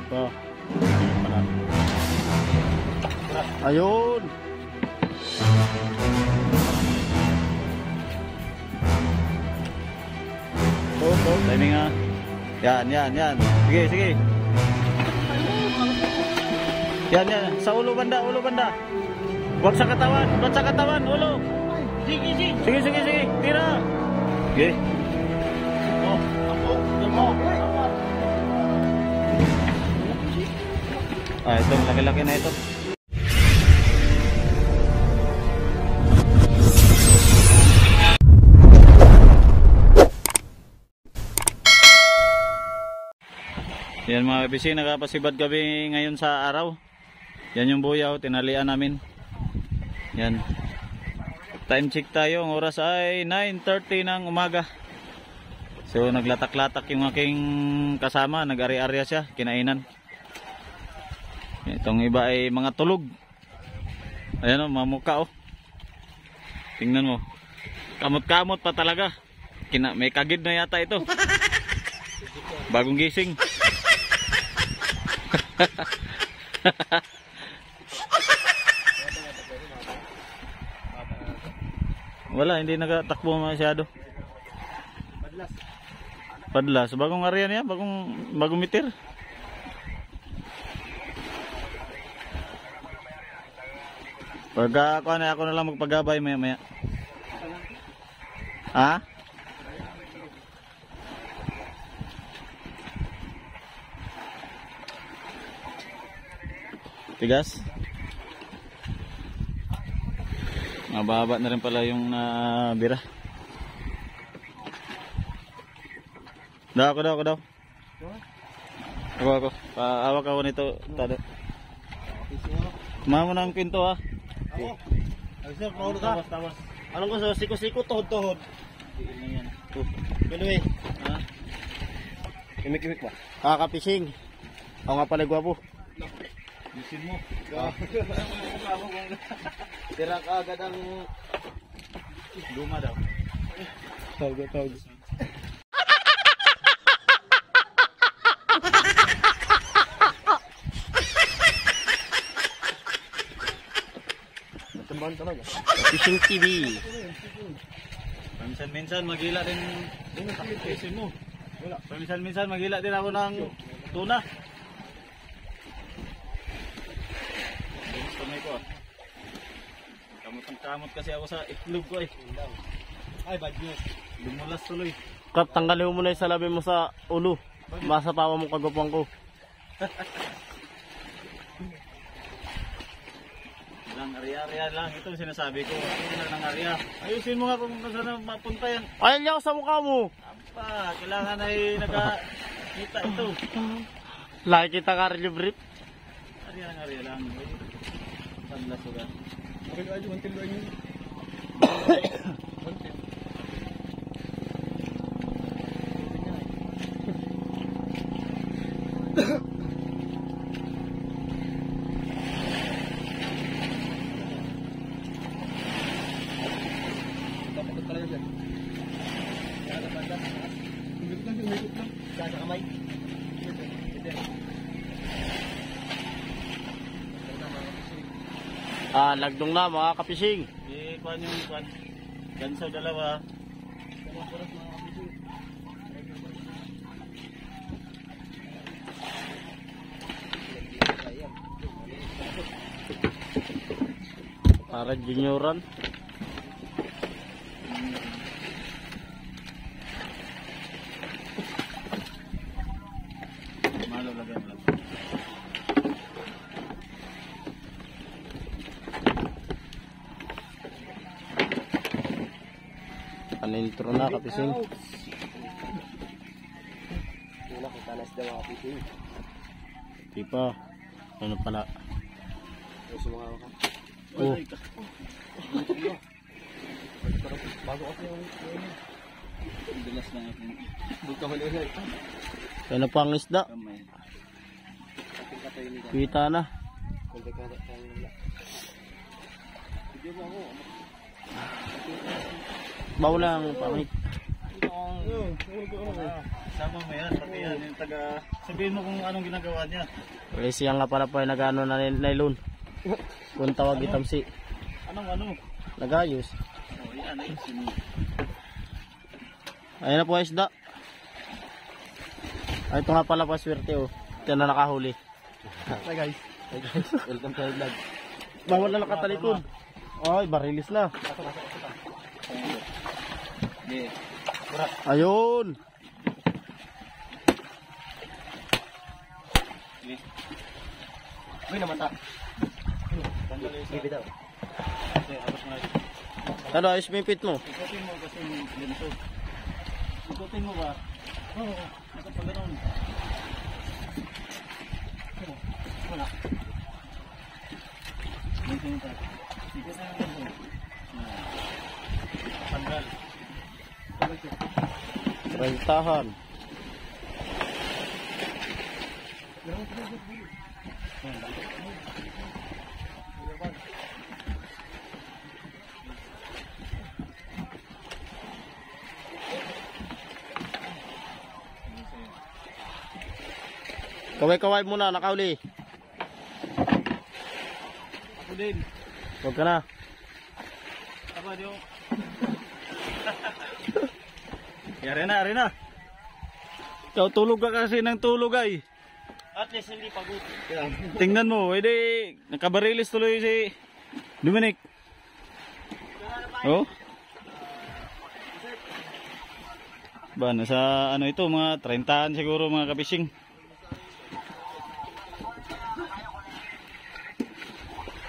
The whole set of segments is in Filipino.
Ito. Ayun. Timing nga. Yan. Sige. Yan. Sa ulo banda. Huwag sa katawan, ulo. Sige. Tira. Sige. Ito, laki-laki na ito. Yan mga kabisi, nakapasibad kami ngayon sa araw. Yan yung buyaw, tinalian namin. Yan. Time check tayo, ang oras ay 9:30 ng umaga. So naglatak-latak yung aking kasama, nag-ari-arya siya, kinainan. Itong iba ay mga tulog. Ayan o, mamuka o. Tingnan mo. Kamot-kamot pa talaga. May kagid na yata ito. Bagong gising. Wala, hindi nagatakbo masyado. Padlas. Bagong area niya, bagong meter. Pagka ako na lang magpagabay maya. Ha? Tigas? Mababa na rin pala yung bira. Ako daw. Ako. Paawak ako nito. Tado. Mama ng pinto ha. Sir, proud ka. Anong gusto? Siko-siko, tuhod-tuhod. Anyway. Ha? Kimik-kimik ba? Kakapising. Ako nga pala gwapo. Bisin mo. Tira ka agad ang luma daw. Tawag. Natambahan talaga. Fishing TV. Minsan magila din. Bisin mo. Minsan magila din ako ng tuna. Kamay ko. Kamot kasi ako sa itlog ko eh. Ay, bad news. Lumulas tuloy. Kap, tanggalin mo muna yung salamin mo sa ulo. Masapawa mo kagupang ko. Lang area lang. Ito sinasabi ko. Lang area. Ayusin mo nga kung saan mapunta yan. Ayan niya ako sa mukha mo. Apa, kailangan ay nakakita ito. Laki kita ka rin yung brief. Area lang. Tanlas ko ka. Okay, ayo until doon yun. Dapat talaga dyan. Kada banda. Umikot lang. Kada kamay. Lagdong na mga kapising. Kuhan yung kuhan. Gansaw dalawa. Para junioran. Malo lagyan lang. Panintro na kapising. Wala ko talas daw mga kapising. Di pa. Ano pala? Gusto mga ka. Oh. Bago ako yung bilas na ako. Buka huli ulit. Kaya na pang isda. Kamay. Kita na. Video mo ako. Bawlang pangit. Ito ang Sama mo yan, pati yan, yung taga... Sabihin mo kung anong ginagawa niya. Wala siya nga pala po ay nag-ano na nylon. Kung tawag itam si Anong ano? nagayos. Oh, yan ay. Ayun na po isda. Ay, ito nga pala pa swerte oh. Ito na nakahuli. Hi guys. Hey guys, welcome to our vlog. Bawal na nakatalikod. Ay, barilis na. Ayun. Uy, namata. Bibitaw. Ano, ayos mo yung pit mo? Ikutin mo kasi yung ganito. Ikutin mo ba? Oo, nakapaganoon. Wala. Ikutin mo pa. Ikutin mo ganito. Tanggal. Rentahan. Kaway-kaway muna, nakauli. Ako din. Huwag ka na. Apa diyo? Yari na. Ikaw tulog ka kasi ng tulog ay. At least hindi pagod. Tingnan mo, edi nakabarilis tuloy si Dominic. Oh? Ba, nasa ano ito, mga 30 siguro mga kabising.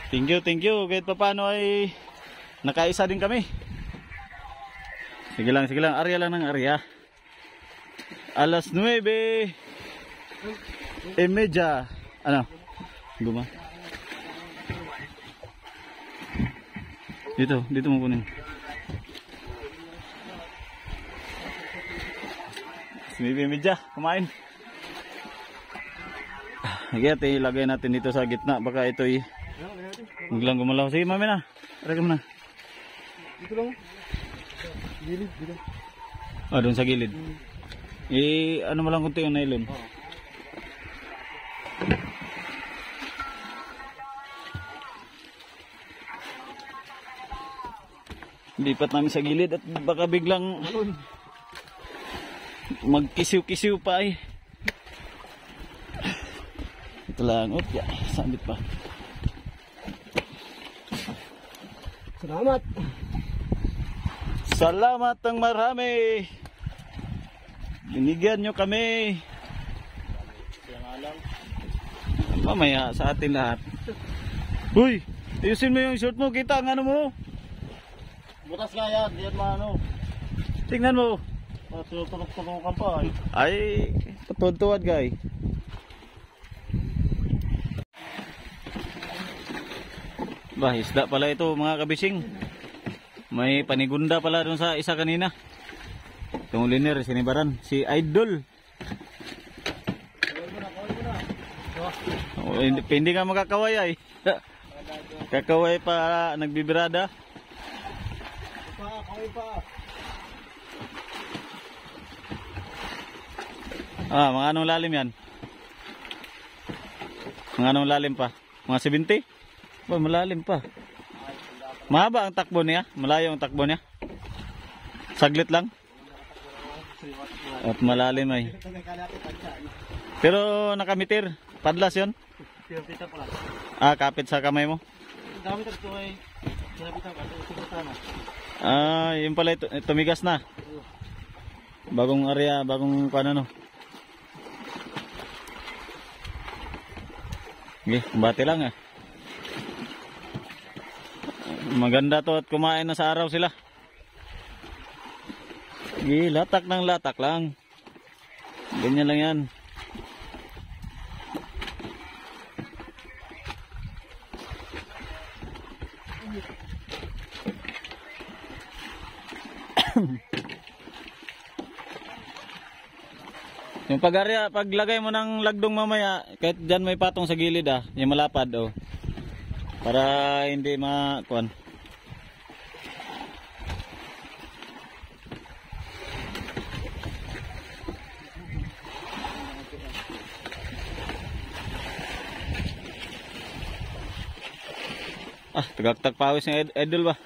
Thank you. Kahit pa paano ay nakaisa din kami. Sige lang. Arya lang ng arya. Alas 9:30. Ano? Guma. Dito mo kunin. 9:30, kumain. Sige, ilagay natin dito sa gitna. Baka ito'y biglang gumalaw. Sige, mami na. Aragam na. Dito lang. Gilid, dito. Ah, doon sa gilid. Ano mo lang kunti yung nylon. Lipat namin sa gilid at baka biglang magkisiw-kisiw pa ay. Ito lang. Sabit pa. Salamat ng marami. Binigyan nyo kami. Mamaya sa atin lahat. Uy, ayusin mo yung short mo. Kita ang ano mo. Butas nga yan, diyan maano. Tingnan mo. Tulog-tulog ka pa eh. Ay, tutuwad guy. Bah, isda pala ito mga kabising. May panigunda pala dun sa isa kanina. Itong liner, sinibaran. Si Idol. Oh, hindi ka makakaway ay. Kakaway pa, nagbibirada. Mga anong lalim yan? Mga anong lalim pa? Mga 70? Ba, malalim pa. Mahaba ang takbo niya? Malayo ang takbo niya? Saglit lang? At malalim ay. Pero nakamitir? Padlas yun? Kapit sa kamay mo? Yun pala tumigas na. Bagong area, bagong ano. Okay, bati lang Maganda to at kumain na sa araw sila. Latak ng latak lang. Ganyan lang yan. Yung paglagay mo ng lagdong mamaya, kahit dyan may patong sa gilid yung malapad para hindi makuan. Ah, tagaktak pawis ng idol ba?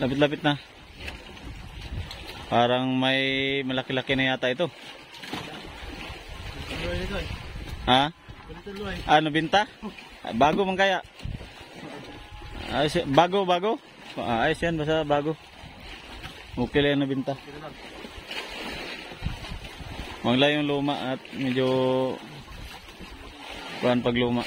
Lapit-lapit na. Parang may malaki-laki na yata ito. Ha? Ano, binta? Bago man kaya? Ayos, bago. Ayos yan, basta bago. Okay lang na binta. Mangla yung luma at medyo kuhan pag luma.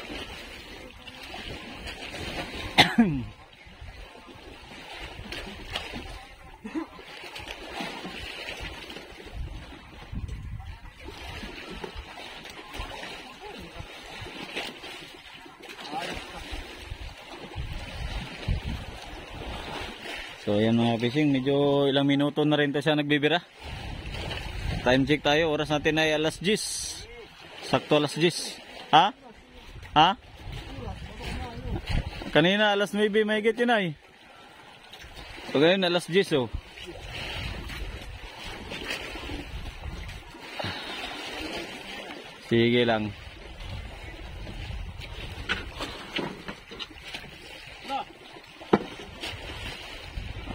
So ayan mga fishing, medyo ilang minuto na rin tayo siya nagbibira. Time check tayo, oras natin ay alas 10. Sakto alas 10. Ha? Ha? Kanina alas 9 may higit yun ay. So ngayon alas 10 oh. Sige lang.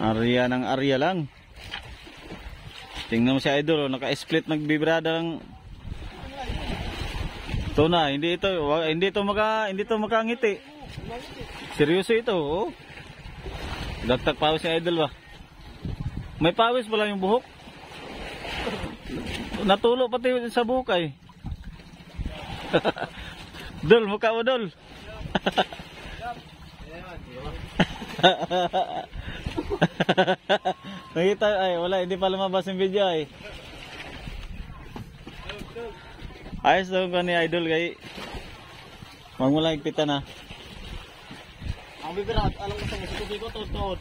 Area ng area lang. Tingnan mo si idol, naka-split nagbibrada ng tuna. Hindi ito makangiti. Seryoso ito, oh. Dagtag pawis si idol ba? May pawis pala yung buhok. Natulo pati sa bukay. Dol, mukha mo dol. Nakita ay wala, hindi pa lumabas yung video ay. Ayos daw ko ni idol kay wag mo lang higpitan na. Ang bibirat, alam ko sa musikubi ko, tuod.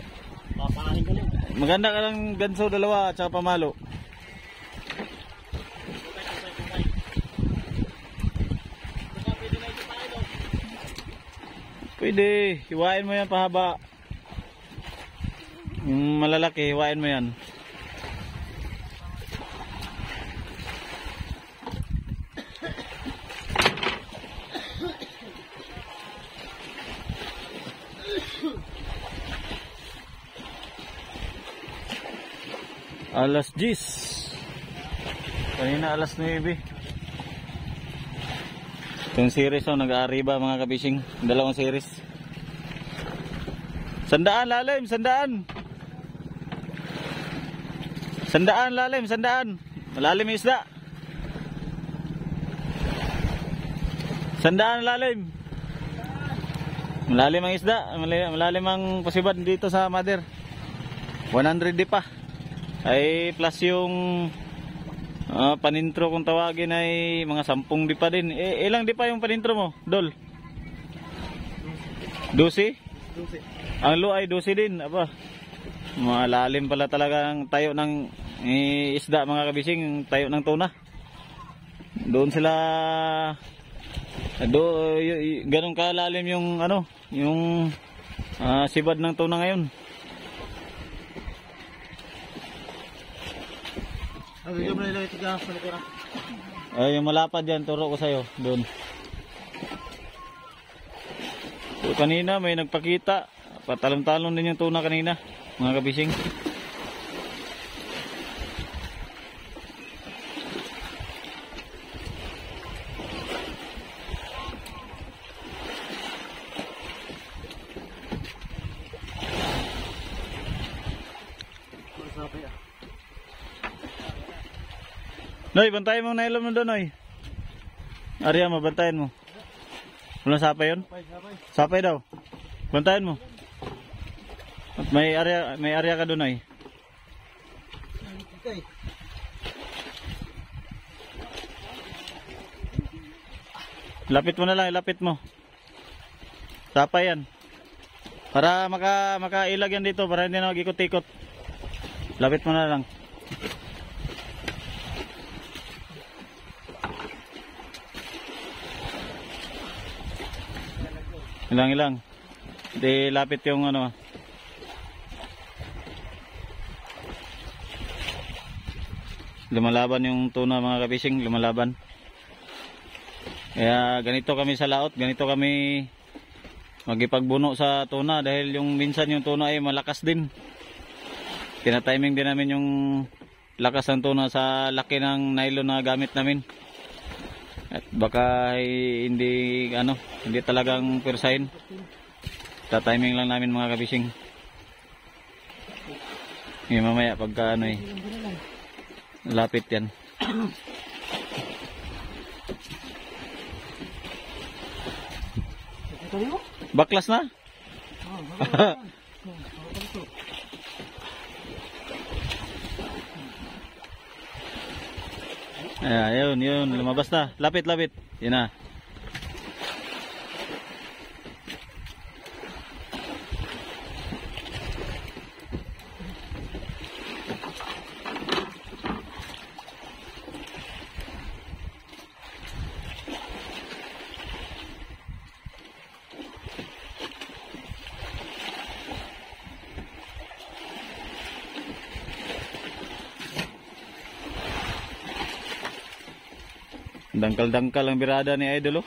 Papahanin ko lang. Maganda ka lang ganso dalawa at saka pamalo. Pwede, hiwain mo yan pahaba. Yung malalaki, hiwain mo yan. Alas 10. Kanina alas 9. Itong series oh, nag-aariba mga kabishing. Dalawang series. Sandaan lalim, sandaan. Sandaan lalim, sandaan. Malalim yung isda. Sandaan lalim. Malalim ang isda. Malalim ang pasibad dito sa mother. 100 di pa. Ay plus yung panintro kung tawagin ay mga 10 di pa din. Ilang di pa yung panintro mo, Dol? 12? 12. Ang lo ay 12 din. Aba, malalim pala talaga ang tayo ng isda mga kabising, tayo ng tuna. Doon sila ganun kalalim yung ano, yung sibad ng tuna ngayon. Ay, yung malapad yan, turo ko sa'yo doon. So, kanina may nagpakita, patalon-talon din yung tuna kanina mga kabising. Noy, bantayan mo na ilom mo doon, Noy. Arya mo, bantayan mo. Walang sapay yun? Sapay daw. Bantayan mo. At may area ka doon, Noy. Lapit mo na lang, ilapit mo. Sapay yan. Para makailag yan dito, para hindi na mag-ikot-ikot. Lapit mo na lang. Ilang. Hindi lapit yung ano. Lumalaban yung tuna mga kabising, lumalaban. Kaya ganito kami sa laot, ganito kami magipagbuno sa tuna dahil yung minsan yung tuna ay malakas din. Tina-timing din namin yung lakas ng tuna sa laki ng nylon na gamit namin. At baka hindi hindi talagang persahin. Ta-timing lang namin mga kabising. Ngayon mamaya pagka lapit yan. Baklas na? Yun, lumabas na. Lapit. Yun na. Dangkal-dangkal ang birada ni Idol, oh.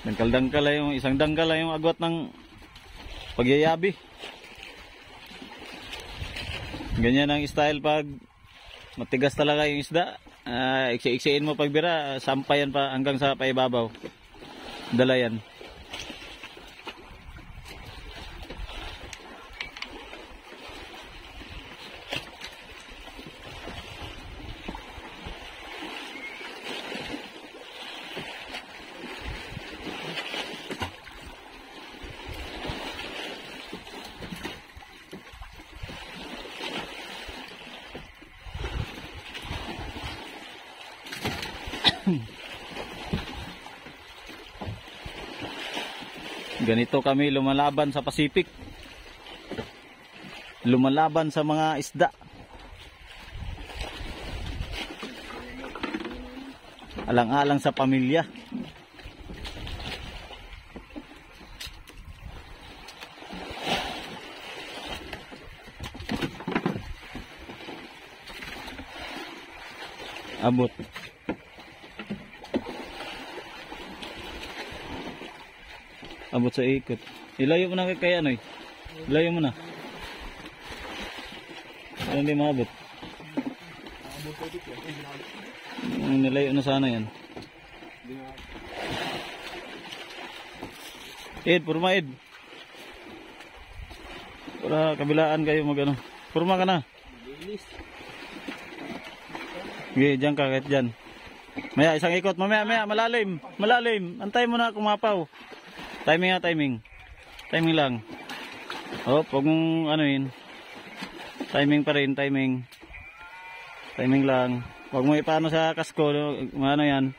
Dangkal-dangkal lang yung isang dangkal lang yung agwat ng pagyayabi. Ganyan ang style pag matigas talaga yung isda. Iksi-iksiin mo pag bira, sampayan pa hanggang sa paibabaw. Dala yan. Ganito kami lumalaban sa Pacific. Lumalaban sa mga isda. Alang-alang sa pamilya. Abot. Abot sa ikot. Ilayo mo na kay ano eh. Ilayo mo na. Hindi maabot. Nilayo na sana yan. Ed, purma Ed. Para kabilaan kayo magano. Purma ka na. Okay, dyan ka kahit dyan. Maya, isang ikot. Mamaya, malalim. Malalim. Antay mo na kumapaw. Timing nga, timing. Timing lang. Oh, huwag mong anuin. Timing pa rin, timing. Timing lang. Huwag mo ipaano sa kasko. Ano yan.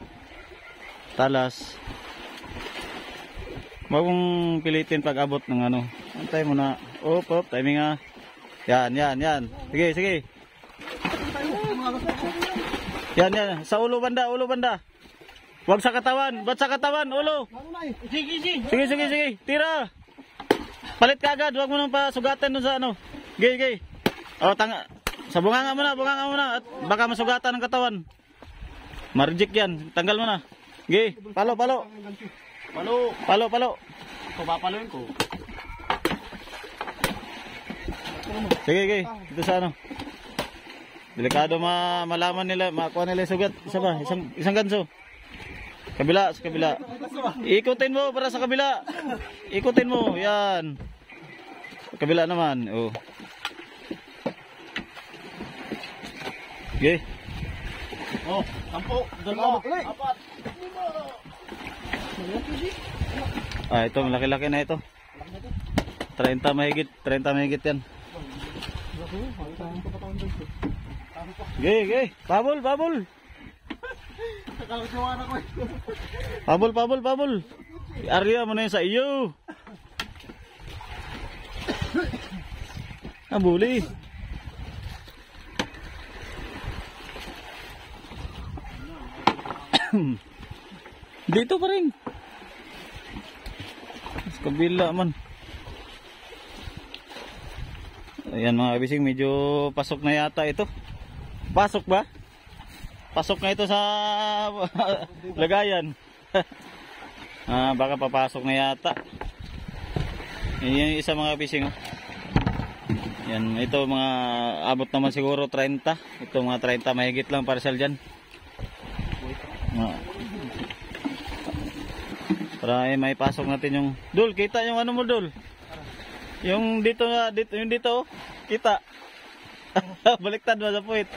Talas. Huwag mong pilitin pag abot ng ano. Antay mo na. Oh, timing nga. Yan. Sige. Yan. Sa ulo banda. Huwag sa katawan. Ba't sa katawan? Ulo. Sige. Tira. Palit ka agad. Huwag mo nang pasugatan dun sa ano. Gay. O, sa bunganga mo na. At baka masugatan ng katawan. Marjik yan. Tanggal mo na. Gay. Palo. Ito papaloin ko. Sige. Dito sa ano. Delikado malaman nila. Makuha nila yung sugat. Isa ba? Isang ganso. Sa kabila. Ikutin mo para sa kabila. Ikutin mo. Yan. Sa kabila naman. Oh. Okay. Oh, 10, 2, 4. Ito malaki-laki na ito. 30 mahigit yan. Okay. Pabol. Pabol. Arya mo na yun sa iyo. Abuli. Dito pa rin. Sa kabila man. Ayan mga kabising, medyo pasok na yata ito. Pasok ba? Pasok nga ito sa lagayan. Baka papasok na yata. Yan yung isa mga fishing. Oh. Yan, ito mga abot naman siguro 30. Ito mga 30 mahigit lang parcel dyan. Para may pasok natin yung Dul, kita yung ano mo Dul? Yung dito nga, yung dito, kita. Baliktad ba sa puwit?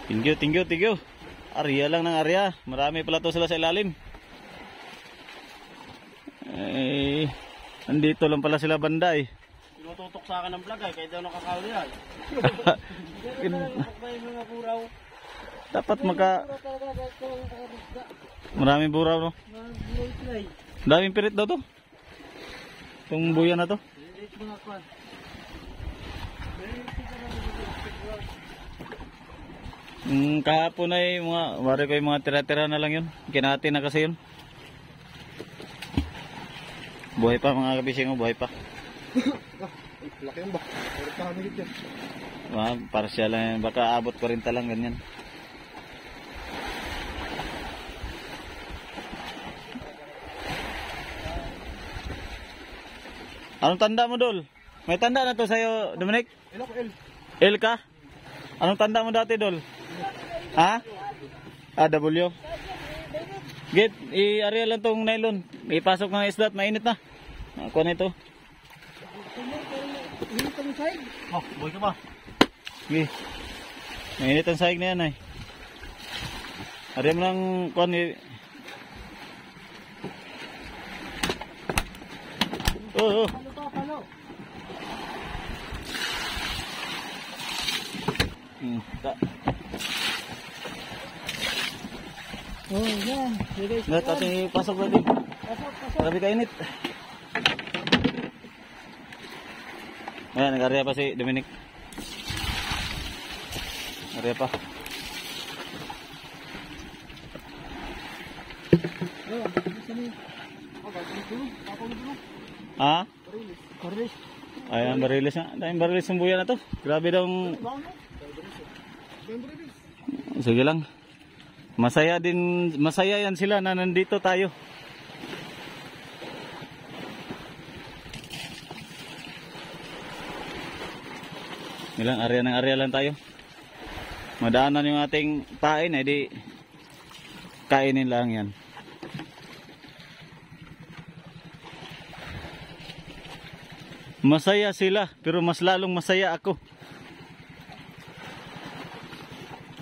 Thank you. Area lang ng area. Marami pala to sila sa ilalim. Andito lang pala sila banda eh. Tinututok sa akin ng vlog ay, kaya daw nakakawali ay. Dapat maraming buraw no? Daming pirit daw to. Itong buya na to. Kahapon ay wari ko yung mga tira-tira na lang yun. Kinati na kasi yun. Buhay pa mga kabising, buhay pa. Laki yan ba? Pero kahamigit yan. Partial lang yan. Baka abot 40 lang ganyan. Anong tanda mo Dol? May tanda na to sa'yo Dominic? L ka? Anong tanda mo dati Dol? Ha? W. Git, i-area lang tong nylon. Ipasok ng isda at mainit na. Ako na ito. Oh, boy ka ba? Sige. Mainit ang sahig na yan ay. Area mo lang kuhan Oh. Yan. Ngat ating pasok natin. Grabe kainit. Ayan, nag-area pa si Dominic. Area pa. Ha? Ayan, barilis na. Daming barilis ng buya na to. Grabe daw. Sige lang. Masaya yan sila na nandito tayo. Ilang area ng area lang tayo. Madaanan yung ating pain, di kainin lang yan. Masaya sila, pero mas lalong masaya ako.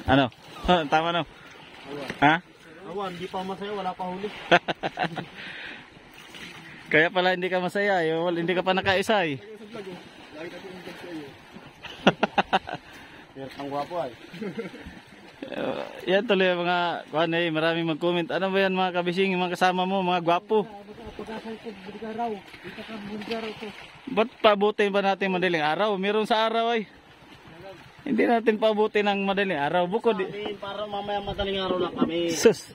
Ano? Tama no? Ha? Awan, hindi pa masaya, wala pa huli. Kaya pala hindi ka masaya, hindi ka pa nakaisa eh. Ang gwapo ay. Yan tuloy mga maraming mag-comment. Ano ba yan mga kabising, mga kasama mo, mga gwapo? Ba't pabutin ba natin madaling araw? Meron sa araw ay. Hindi natin pabutin ng madaling araw. Bukod Para mamaya madaling araw lang kami. sus.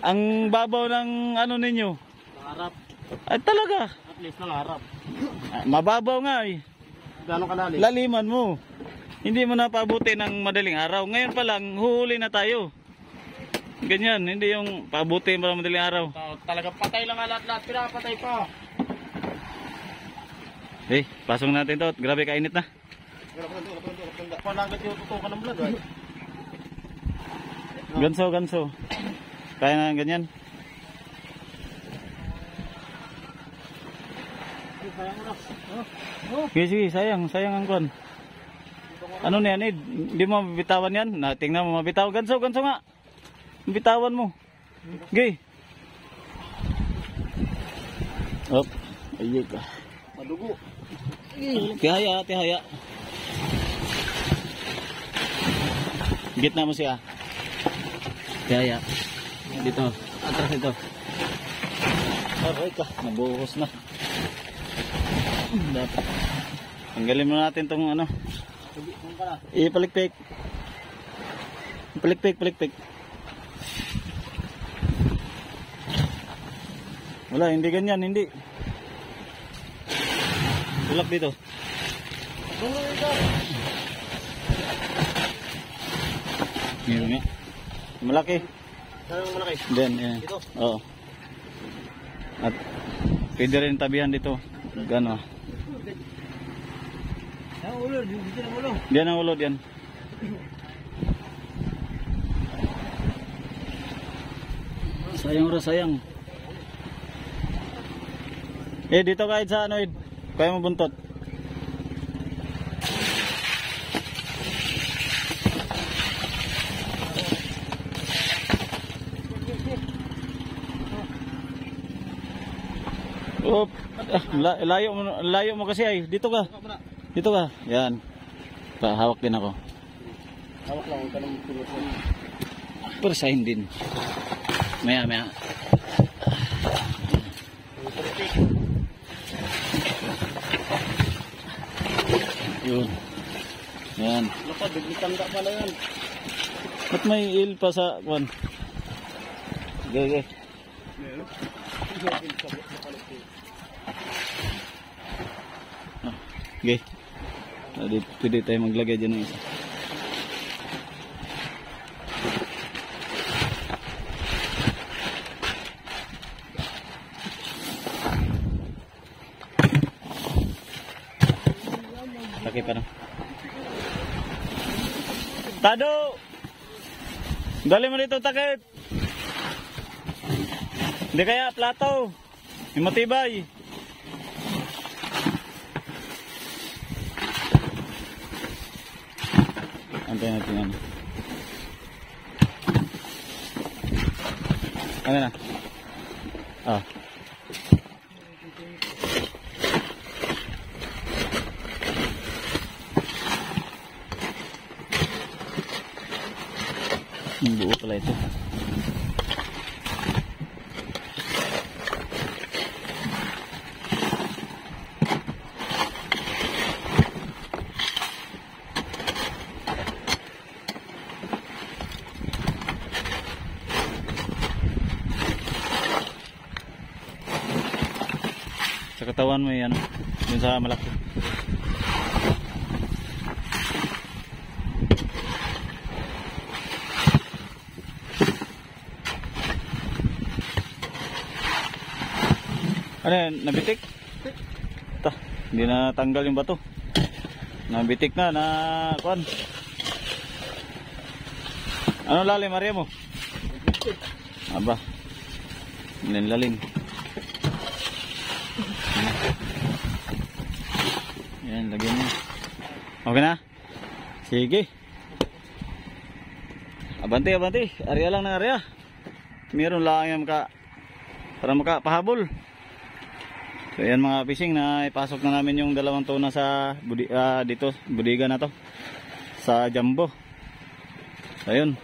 Ang babaw ng ano ninyo? Harap. Ay talaga. At least ng harap. Mababaw nga eh. Gano'ng kalalim? Laliman mo. Hindi mo na pabuti ng madaling araw. Ngayon pa lang, huhuli na tayo. Ganyan, hindi yung pabuti para madaling araw. Talaga patay lang lahat-lahat. Pinapatay pa. Pasok natin to. Grabe kainit na. Panagat yung tutukan ng vlog ay. Ganso. Kaya nga ganyan. Sige, sayang ang kon. Ano na yan, hindi mo mabitawan yan. Tingnan mo mabitaw. Ganso nga. Bitawan mo. Okay. Op. Ayun ka. Madugo. Tihaya. Gitna mo siya. Tihaya. Dito. Atras ito. Aray ka. Nabuhos na. Dapat. Tanggalin mo natin tong ano. Palikpik. Wala, hindi ganyan, hindi. Tulak dito. Yun nga. Malaki. Saan ang malaki? Diyan, yan. Dito? Oo. At pwede rin tabihan dito. Gano. Ang ulo, dito na ulo. Diyan ang ulo, diyan. Sayang ora, sayang. Dito kahit sa ano, kaya mo buntot. Oh, layo mo kasi ay. Dito ka. Dito ka. Yan. Hawak din ako. Hawak lang, huwag ka nang tulot. Persahin din. Maya. Yun. Yan. Lapad, bigitanda pala yan. Ba't may il pa sa kwan? Okay. Okay. Pwede tayo maglagay dyan ng isa. Laki pa na. Tado! Dali mo dito takip! Hindi kaya plato. Yung matibay. Antayin natin yan. Ano na? Ah. Buo pala ito. Sa katawan mo yan, yun sa malaki. Ano yan, nabitik? Hindi na tanggal yung bato. Nabitik na kuan. Ano lalim, Maria mo? Aba, lalim. Yan, lagyan mo. Okay na? Sige. Abante. Area lang ng area. Meron lang yung para makapahabol. So yan mga fishing, na ipasok na namin yung 2 tuna sa dito, budiga na to. Sa jumbo. So yun.